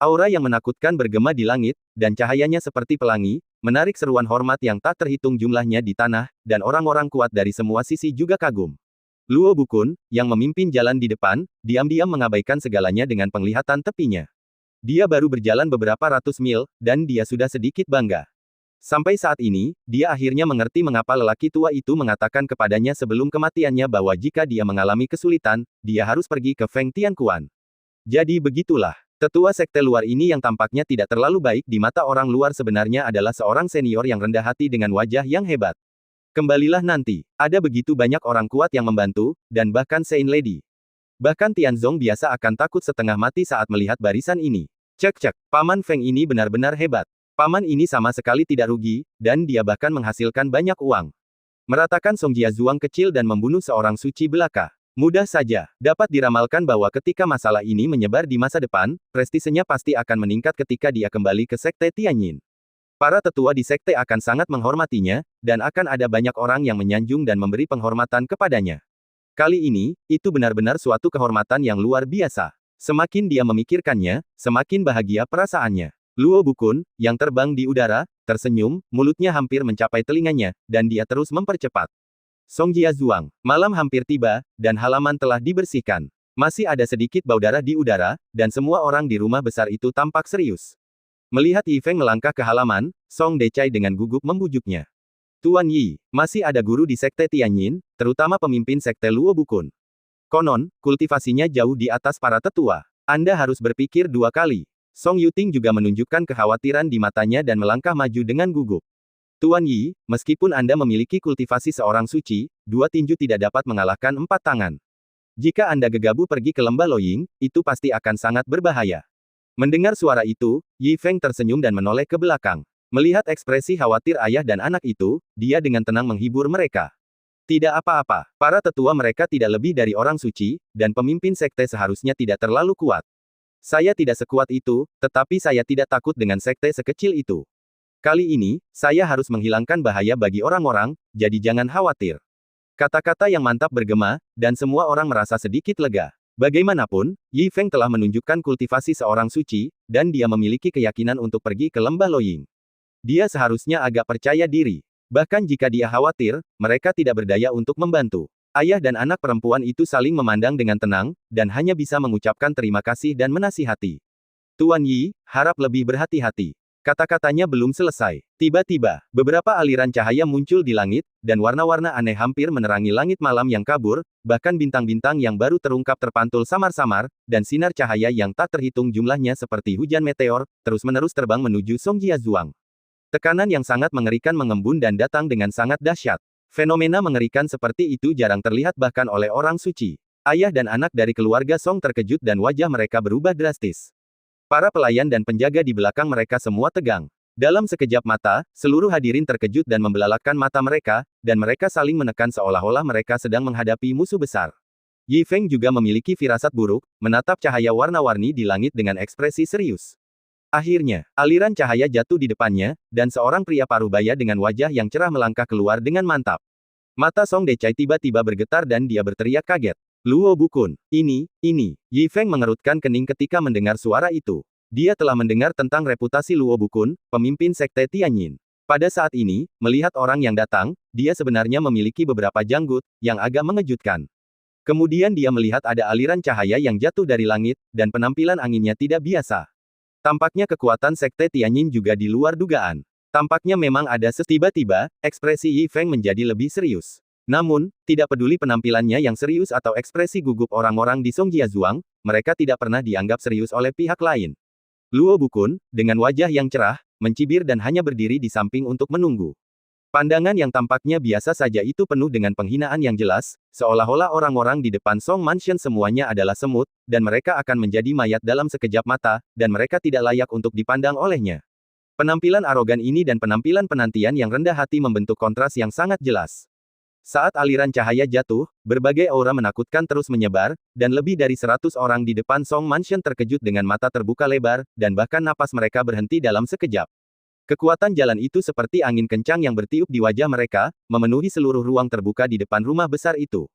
Aura yang menakutkan bergema di langit, dan cahayanya seperti pelangi, menarik seruan hormat yang tak terhitung jumlahnya di tanah, dan orang-orang kuat dari semua sisi juga kagum. Luo Bukun, yang memimpin jalan di depan, diam-diam mengabaikan segalanya dengan penglihatan tepinya. Dia baru berjalan beberapa ratus mil, dan dia sudah sedikit bangga. Sampai saat ini, dia akhirnya mengerti mengapa lelaki tua itu mengatakan kepadanya sebelum kematiannya bahwa jika dia mengalami kesulitan, dia harus pergi ke Feng Tianquan. Jadi begitulah. Tetua sekte luar ini yang tampaknya tidak terlalu baik di mata orang luar sebenarnya adalah seorang senior yang rendah hati dengan wajah yang hebat. Kembalilah nanti. Ada begitu banyak orang kuat yang membantu, dan bahkan Saint Lady. Bahkan Tianzong biasa akan takut setengah mati saat melihat barisan ini. Cek-cek, Paman Feng ini benar-benar hebat. Paman ini sama sekali tidak rugi, dan dia bahkan menghasilkan banyak uang. Meratakan Song Jiazuang kecil dan membunuh seorang suci belaka. Mudah saja, dapat diramalkan bahwa ketika masalah ini menyebar di masa depan, prestisenya pasti akan meningkat ketika dia kembali ke Sekte Tianyin. Para tetua di sekte akan sangat menghormatinya, dan akan ada banyak orang yang menyanjung dan memberi penghormatan kepadanya. Kali ini, itu benar-benar suatu kehormatan yang luar biasa. Semakin dia memikirkannya, semakin bahagia perasaannya. Luo Bukun, yang terbang di udara, tersenyum, mulutnya hampir mencapai telinganya, dan dia terus mempercepat. Song Jiazuang, malam hampir tiba, dan halaman telah dibersihkan. Masih ada sedikit bau darah di udara, dan semua orang di rumah besar itu tampak serius. Melihat Yi Feng melangkah ke halaman, Song Decai dengan gugup membujuknya. Tuan Yi, masih ada guru di Sekte Tianyin, terutama pemimpin Sekte Luo Bukun. Konon, kultivasinya jauh di atas para tetua. Anda harus berpikir dua kali. Song Yuting juga menunjukkan kekhawatiran di matanya dan melangkah maju dengan gugup. Tuan Yi, meskipun Anda memiliki kultivasi seorang suci, 2 tinju tidak dapat mengalahkan 4 tangan. Jika Anda gegabah pergi ke lembah Loying, itu pasti akan sangat berbahaya. Mendengar suara itu, Yi Feng tersenyum dan menoleh ke belakang. Melihat ekspresi khawatir ayah dan anak itu, dia dengan tenang menghibur mereka. Tidak apa-apa, para tetua mereka tidak lebih dari orang suci, dan pemimpin sekte seharusnya tidak terlalu kuat. Saya tidak sekuat itu, tetapi saya tidak takut dengan sekte sekecil itu. Kali ini, saya harus menghilangkan bahaya bagi orang-orang, jadi jangan khawatir. Kata-kata yang mantap bergema, dan semua orang merasa sedikit lega. Bagaimanapun, Yi Feng telah menunjukkan kultivasi seorang suci, dan dia memiliki keyakinan untuk pergi ke lembah Loying. Dia seharusnya agak percaya diri. Bahkan jika dia khawatir, mereka tidak berdaya untuk membantu. Ayah dan anak perempuan itu saling memandang dengan tenang, dan hanya bisa mengucapkan terima kasih dan menasihati. Tuan Yi, harap lebih berhati-hati. Kata-katanya belum selesai. Tiba-tiba, beberapa aliran cahaya muncul di langit, dan warna-warna aneh hampir menerangi langit malam yang kabur, bahkan bintang-bintang yang baru terungkap terpantul samar-samar, dan sinar cahaya yang tak terhitung jumlahnya seperti hujan meteor, terus-menerus terbang menuju Song Jiazuang. Tekanan yang sangat mengerikan mengembun dan datang dengan sangat dahsyat. Fenomena mengerikan seperti itu jarang terlihat bahkan oleh orang suci. Ayah dan anak dari keluarga Song terkejut dan wajah mereka berubah drastis. Para pelayan dan penjaga di belakang mereka semua tegang. Dalam sekejap mata, seluruh hadirin terkejut dan membelalakkan mata mereka, dan mereka saling menekan seolah-olah mereka sedang menghadapi musuh besar. Yi Feng juga memiliki firasat buruk, menatap cahaya warna-warni di langit dengan ekspresi serius. Akhirnya, aliran cahaya jatuh di depannya, dan seorang pria parubaya dengan wajah yang cerah melangkah keluar dengan mantap. Mata Song Decai tiba-tiba bergetar dan dia berteriak kaget. Luo Bukun, ini. Yi Feng mengerutkan kening ketika mendengar suara itu. Dia telah mendengar tentang reputasi Luo Bukun, pemimpin sekte Tianyin. Pada saat ini, melihat orang yang datang, dia sebenarnya memiliki beberapa janggut, yang agak mengejutkan. Kemudian dia melihat ada aliran cahaya yang jatuh dari langit, dan penampilan anginnya tidak biasa. Tampaknya kekuatan sekte Tianyin juga di luar dugaan. Tampaknya memang ada tiba-tiba, ekspresi Yi Feng menjadi lebih serius. Namun, tidak peduli penampilannya yang serius atau ekspresi gugup orang-orang di Song Jiazuang, mereka tidak pernah dianggap serius oleh pihak lain. Luo Bukun, dengan wajah yang cerah, mencibir dan hanya berdiri di samping untuk menunggu. Pandangan yang tampaknya biasa saja itu penuh dengan penghinaan yang jelas, seolah-olah orang-orang di depan Song Mansion semuanya adalah semut, dan mereka akan menjadi mayat dalam sekejap mata, dan mereka tidak layak untuk dipandang olehnya. Penampilan arogan ini dan penampilan penantian yang rendah hati membentuk kontras yang sangat jelas. Saat aliran cahaya jatuh, berbagai aura menakutkan terus menyebar, dan lebih dari 100 orang di depan Song Mansion terkejut dengan mata terbuka lebar, dan bahkan napas mereka berhenti dalam sekejap. Kekuatan jalan itu seperti angin kencang yang bertiup di wajah mereka, memenuhi seluruh ruang terbuka di depan rumah besar itu.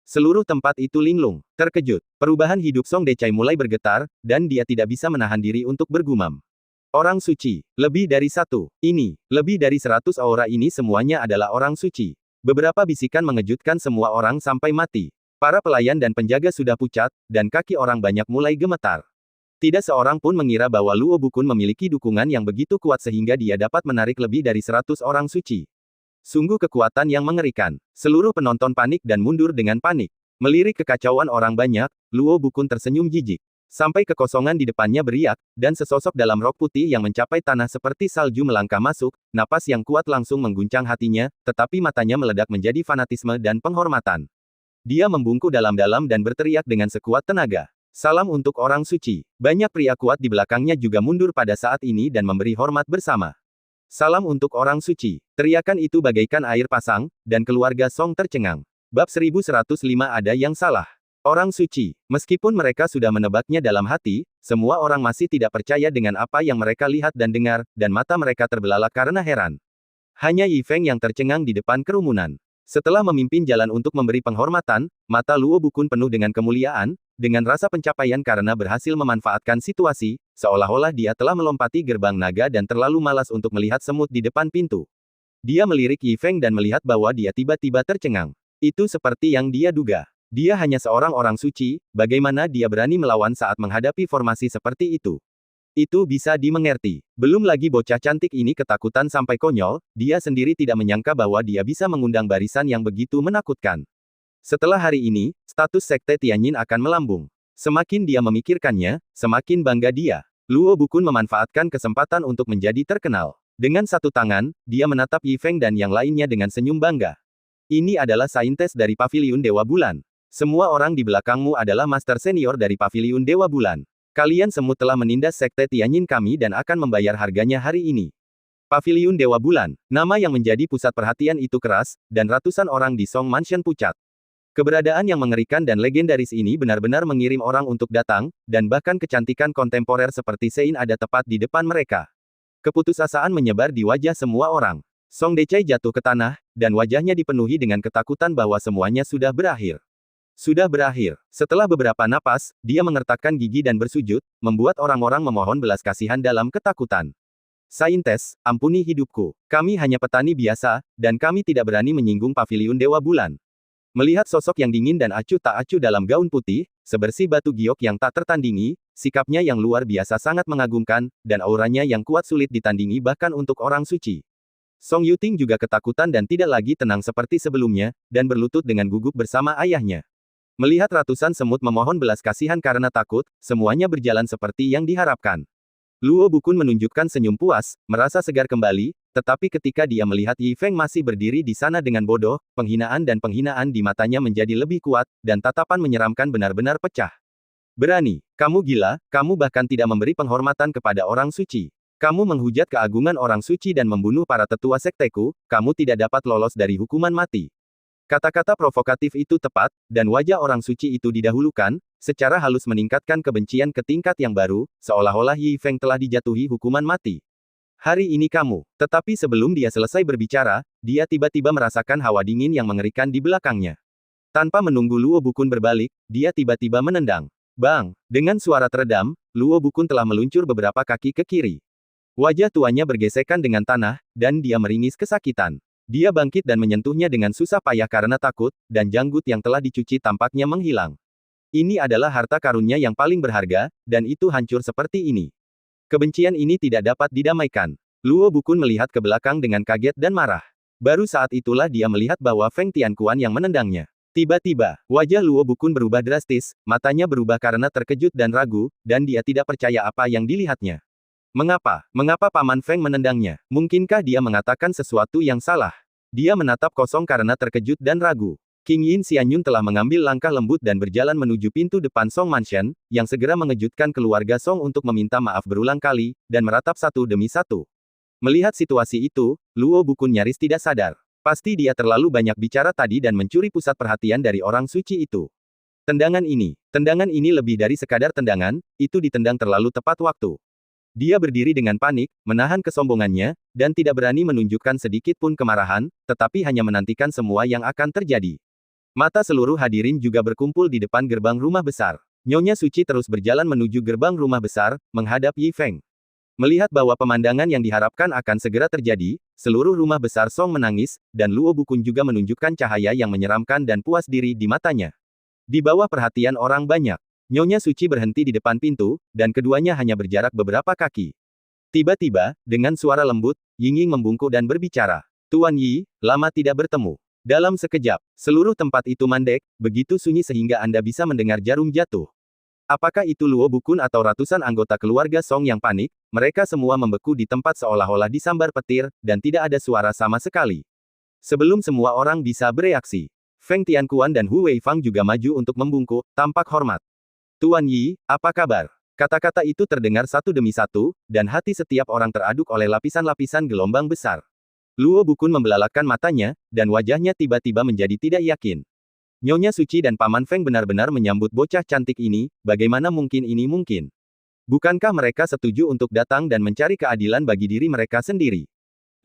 Seluruh tempat itu linglung. Terkejut, perubahan hidup Song Decai mulai bergetar, dan dia tidak bisa menahan diri untuk bergumam. Orang suci. Lebih dari satu. Ini. Lebih dari 100 aura ini semuanya adalah orang suci. Beberapa bisikan mengejutkan semua orang sampai mati. Para pelayan dan penjaga sudah pucat, dan kaki orang banyak mulai gemetar. Tidak seorang pun mengira bahwa Luo Bukun memiliki dukungan yang begitu kuat sehingga dia dapat menarik lebih dari 100 orang suci. Sungguh kekuatan yang mengerikan. Seluruh penonton panik dan mundur dengan panik. Melirik kekacauan orang banyak, Luo Bukun tersenyum jijik. Sampai kekosongan di depannya beriak, dan sesosok dalam rok putih yang mencapai tanah seperti salju melangkah masuk, napas yang kuat langsung mengguncang hatinya, tetapi matanya meledak menjadi fanatisme dan penghormatan. Dia membungkuk dalam-dalam dan berteriak dengan sekuat tenaga. Salam untuk orang suci. Banyak pria kuat di belakangnya juga mundur pada saat ini dan memberi hormat bersama. Salam untuk orang suci. Teriakan itu bagaikan air pasang, dan keluarga Song tercengang. Bab 1105 ada yang salah. Orang suci. Meskipun mereka sudah menebaknya dalam hati, semua orang masih tidak percaya dengan apa yang mereka lihat dan dengar, dan mata mereka terbelalak karena heran. Hanya Yi Feng yang tercengang di depan kerumunan. Setelah memimpin jalan untuk memberi penghormatan, mata Luo Bukun penuh dengan kemuliaan, dengan rasa pencapaian karena berhasil memanfaatkan situasi, seolah-olah dia telah melompati gerbang naga dan terlalu malas untuk melihat semut di depan pintu. Dia melirik Yi Feng dan melihat bahwa dia tiba-tiba tercengang. Itu seperti yang dia duga. Dia hanya seorang orang suci, bagaimana dia berani melawan saat menghadapi formasi seperti itu? Itu bisa dimengerti. Belum lagi bocah cantik ini ketakutan sampai konyol, dia sendiri tidak menyangka bahwa dia bisa mengundang barisan yang begitu menakutkan. Setelah hari ini, status Sekte Tianyin akan melambung. Semakin dia memikirkannya, semakin bangga dia. Luo Bukun memanfaatkan kesempatan untuk menjadi terkenal. Dengan satu tangan, dia menatap Yi Feng dan yang lainnya dengan senyum bangga. Ini adalah saintes dari Paviliun Dewa Bulan. Semua orang di belakangmu adalah master senior dari Paviliun Dewa Bulan. Kalian semua telah menindas Sekte Tianyin kami dan akan membayar harganya hari ini. Paviliun Dewa Bulan, nama yang menjadi pusat perhatian itu keras, dan ratusan orang di Song Mansion pucat. Keberadaan yang mengerikan dan legendaris ini benar-benar mengirim orang untuk datang, dan bahkan kecantikan kontemporer seperti Sein ada tepat di depan mereka. Keputusasaan menyebar di wajah semua orang. Song Decai jatuh ke tanah, dan wajahnya dipenuhi dengan ketakutan bahwa semuanya sudah berakhir. Sudah berakhir. Setelah beberapa napas, dia mengertakkan gigi dan bersujud, membuat orang-orang memohon belas kasihan dalam ketakutan. Saintes, ampuni hidupku. Kami hanya petani biasa, dan kami tidak berani menyinggung Paviliun Dewa Bulan. Melihat sosok yang dingin dan acuh tak acuh dalam gaun putih, sebersih batu giok yang tak tertandingi, sikapnya yang luar biasa sangat mengagumkan, dan auranya yang kuat sulit ditandingi bahkan untuk orang suci. Song Yuting juga ketakutan dan tidak lagi tenang seperti sebelumnya, dan berlutut dengan gugup bersama ayahnya. Melihat ratusan semut memohon belas kasihan karena takut, semuanya berjalan seperti yang diharapkan. Luo Bukun menunjukkan senyum puas, merasa segar kembali, tetapi ketika dia melihat Yi Feng masih berdiri di sana dengan bodoh, penghinaan di matanya menjadi lebih kuat, dan tatapan menyeramkan benar-benar pecah. Berani, kamu gila, kamu bahkan tidak memberi penghormatan kepada orang suci. Kamu menghujat keagungan orang suci dan membunuh para tetua sekteku, kamu tidak dapat lolos dari hukuman mati. Kata-kata provokatif itu tepat, dan wajah orang suci itu didahulukan, secara halus meningkatkan kebencian ke tingkat yang baru, seolah-olah Yi Feng telah dijatuhi hukuman mati. Hari ini kamu. Tetapi sebelum dia selesai berbicara, dia tiba-tiba merasakan hawa dingin yang mengerikan di belakangnya. Tanpa menunggu Luo Bukun berbalik, dia tiba-tiba menendang. Bang! Dengan suara teredam, Luo Bukun telah meluncur beberapa kaki ke kiri. Wajah tuanya bergesekan dengan tanah, dan dia meringis kesakitan. Dia bangkit dan menyentuhnya dengan susah payah karena takut, dan janggut yang telah dicuci tampaknya menghilang. Ini adalah harta karunnya yang paling berharga, dan itu hancur seperti ini. Kebencian ini tidak dapat didamaikan. Luo Bukun melihat ke belakang dengan kaget dan marah. Baru saat itulah dia melihat bahwa Feng Tianquan yang menendangnya. Tiba-tiba, wajah Luo Bukun berubah drastis, matanya berubah karena terkejut dan ragu, dan dia tidak percaya apa yang dilihatnya. Mengapa? Mengapa Paman Feng menendangnya? Mungkinkah dia mengatakan sesuatu yang salah? Dia menatap kosong karena terkejut dan ragu. King Yin Xianyun telah mengambil langkah lembut dan berjalan menuju pintu depan Song Mansion, yang segera mengejutkan keluarga Song untuk meminta maaf berulang kali, dan meratap satu demi satu. Melihat situasi itu, Luo Bukun nyaris tidak sadar. Pasti dia terlalu banyak bicara tadi dan mencuri pusat perhatian dari orang suci itu. Tendangan ini lebih dari sekadar tendangan, itu ditendang terlalu tepat waktu. Dia berdiri dengan panik, menahan kesombongannya, dan tidak berani menunjukkan sedikit pun kemarahan, tetapi hanya menantikan semua yang akan terjadi. Mata seluruh hadirin juga berkumpul di depan gerbang rumah besar. Nyonya Suci terus berjalan menuju gerbang rumah besar, menghadap Yi Feng. Melihat bahwa pemandangan yang diharapkan akan segera terjadi, seluruh rumah besar Song menangis, dan Luo Bukun juga menunjukkan cahaya yang menyeramkan dan puas diri di matanya. Di bawah perhatian orang banyak, Nyonya Suci berhenti di depan pintu, dan keduanya hanya berjarak beberapa kaki. Tiba-tiba, dengan suara lembut, Yingying membungkuk dan berbicara. Tuan Yi, lama tidak bertemu. Dalam sekejap, seluruh tempat itu mandek, begitu sunyi sehingga Anda bisa mendengar jarum jatuh. Apakah itu Luo Bukun atau ratusan anggota keluarga Song yang panik? Mereka semua membeku di tempat seolah-olah disambar petir, dan tidak ada suara sama sekali. Sebelum semua orang bisa bereaksi, Feng Tianquan dan Hu Weifang juga maju untuk membungkuk, tampak hormat. Tuan Yi, apa kabar? Kata-kata itu terdengar satu demi satu, dan hati setiap orang teraduk oleh lapisan-lapisan gelombang besar. Luo Bukun membelalakkan matanya, dan wajahnya tiba-tiba menjadi tidak yakin. Nyonya Suci dan Paman Feng benar-benar menyambut bocah cantik ini, bagaimana mungkin ini mungkin? Bukankah mereka setuju untuk datang dan mencari keadilan bagi diri mereka sendiri?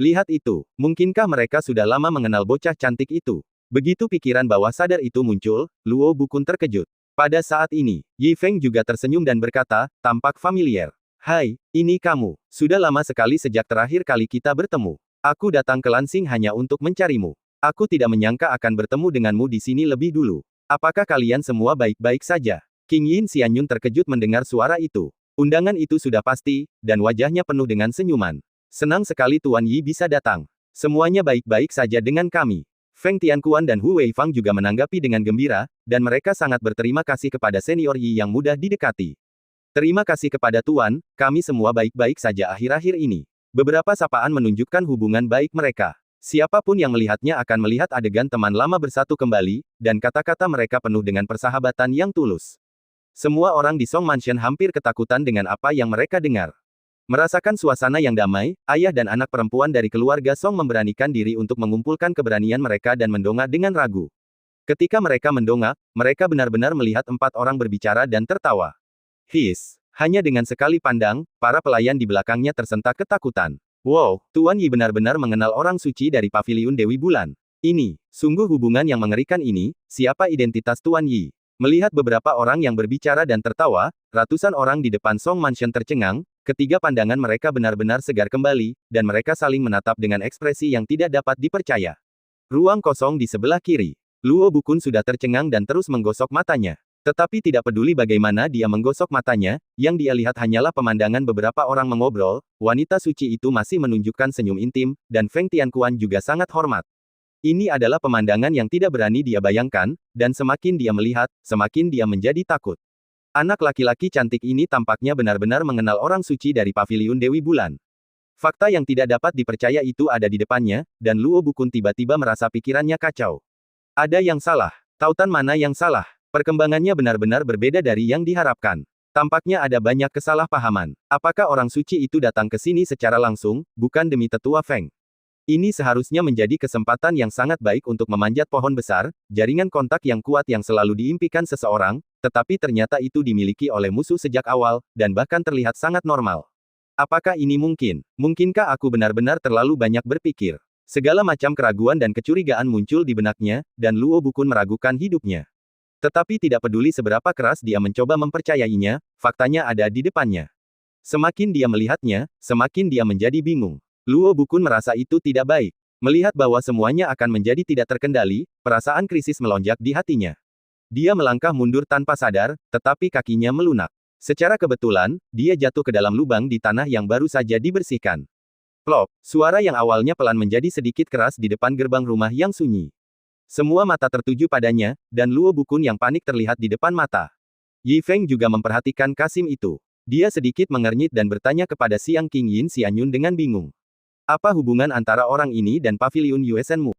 Lihat itu, mungkinkah mereka sudah lama mengenal bocah cantik itu? Begitu pikiran bawah sadar itu muncul, Luo Bukun terkejut. Pada saat ini, Yi Feng juga tersenyum dan berkata, tampak familiar. Hai, ini kamu. Sudah lama sekali sejak terakhir kali kita bertemu. Aku datang ke Lansing hanya untuk mencarimu. Aku tidak menyangka akan bertemu denganmu di sini lebih dulu. Apakah kalian semua baik-baik saja? King Yin Xianyun terkejut mendengar suara itu. Undangan itu sudah pasti, dan wajahnya penuh dengan senyuman. Senang sekali Tuan Yi bisa datang. Semuanya baik-baik saja dengan kami. Feng Tianquan dan Hu Weifang juga menanggapi dengan gembira, dan mereka sangat berterima kasih kepada senior Yi yang mudah didekati. Terima kasih kepada Tuan, kami semua baik-baik saja akhir-akhir ini. Beberapa sapaan menunjukkan hubungan baik mereka. Siapapun yang melihatnya akan melihat adegan teman lama bersatu kembali, dan kata-kata mereka penuh dengan persahabatan yang tulus. Semua orang di Song Mansion hampir ketakutan dengan apa yang mereka dengar. Merasakan suasana yang damai, ayah dan anak perempuan dari keluarga Song memberanikan diri untuk mengumpulkan keberanian mereka dan mendongak dengan ragu. Ketika mereka mendongak, mereka benar-benar melihat 4 orang berbicara dan tertawa. Hanya dengan sekali pandang, para pelayan di belakangnya tersentak ketakutan. Wow, Tuan Yi benar-benar mengenal orang suci dari Paviliun Dewi Bulan. Ini, sungguh hubungan yang mengerikan ini, siapa identitas Tuan Yi? Melihat beberapa orang yang berbicara dan tertawa, ratusan orang di depan Song Mansion tercengang, ketiga pandangan mereka benar-benar segar kembali, dan mereka saling menatap dengan ekspresi yang tidak dapat dipercaya. Ruang kosong di sebelah kiri. Luo Bukun sudah tercengang dan terus menggosok matanya. Tetapi tidak peduli bagaimana dia menggosok matanya, yang dia lihat hanyalah pemandangan beberapa orang mengobrol, wanita suci itu masih menunjukkan senyum intim, dan Feng Tianquan juga sangat hormat. Ini adalah pemandangan yang tidak berani dia bayangkan, dan semakin dia melihat, semakin dia menjadi takut. Anak laki-laki cantik ini tampaknya benar-benar mengenal orang suci dari Paviliun Dewi Bulan. Fakta yang tidak dapat dipercaya itu ada di depannya, dan Luo Bukun tiba-tiba merasa pikirannya kacau. Ada yang salah. Tautan mana yang salah? Perkembangannya benar-benar berbeda dari yang diharapkan. Tampaknya ada banyak kesalahpahaman. Apakah orang suci itu datang ke sini secara langsung, bukan demi tetua Feng? Ini seharusnya menjadi kesempatan yang sangat baik untuk memanjat pohon besar, jaringan kontak yang kuat yang selalu diimpikan seseorang, tetapi ternyata itu dimiliki oleh musuh sejak awal, dan bahkan terlihat sangat normal. Apakah ini mungkin? Mungkinkah aku benar-benar terlalu banyak berpikir? Segala macam keraguan dan kecurigaan muncul di benaknya, dan Luo Bukun meragukan hidupnya. Tetapi tidak peduli seberapa keras dia mencoba mempercayainya, faktanya ada di depannya. Semakin dia melihatnya, semakin dia menjadi bingung. Luo Bukun merasa itu tidak baik. Melihat bahwa semuanya akan menjadi tidak terkendali, perasaan krisis melonjak di hatinya. Dia melangkah mundur tanpa sadar, tetapi kakinya melunak. Secara kebetulan, dia jatuh ke dalam lubang di tanah yang baru saja dibersihkan. Plop, suara yang awalnya pelan menjadi sedikit keras di depan gerbang rumah yang sunyi. Semua mata tertuju padanya, dan Luo Bukun yang panik terlihat di depan mata. Yi Feng juga memperhatikan Kasim itu. Dia sedikit mengernyit dan bertanya kepada Siang King Yin Xianyun dengan bingung. Apa hubungan antara orang ini dan Paviliun Yuesenmu?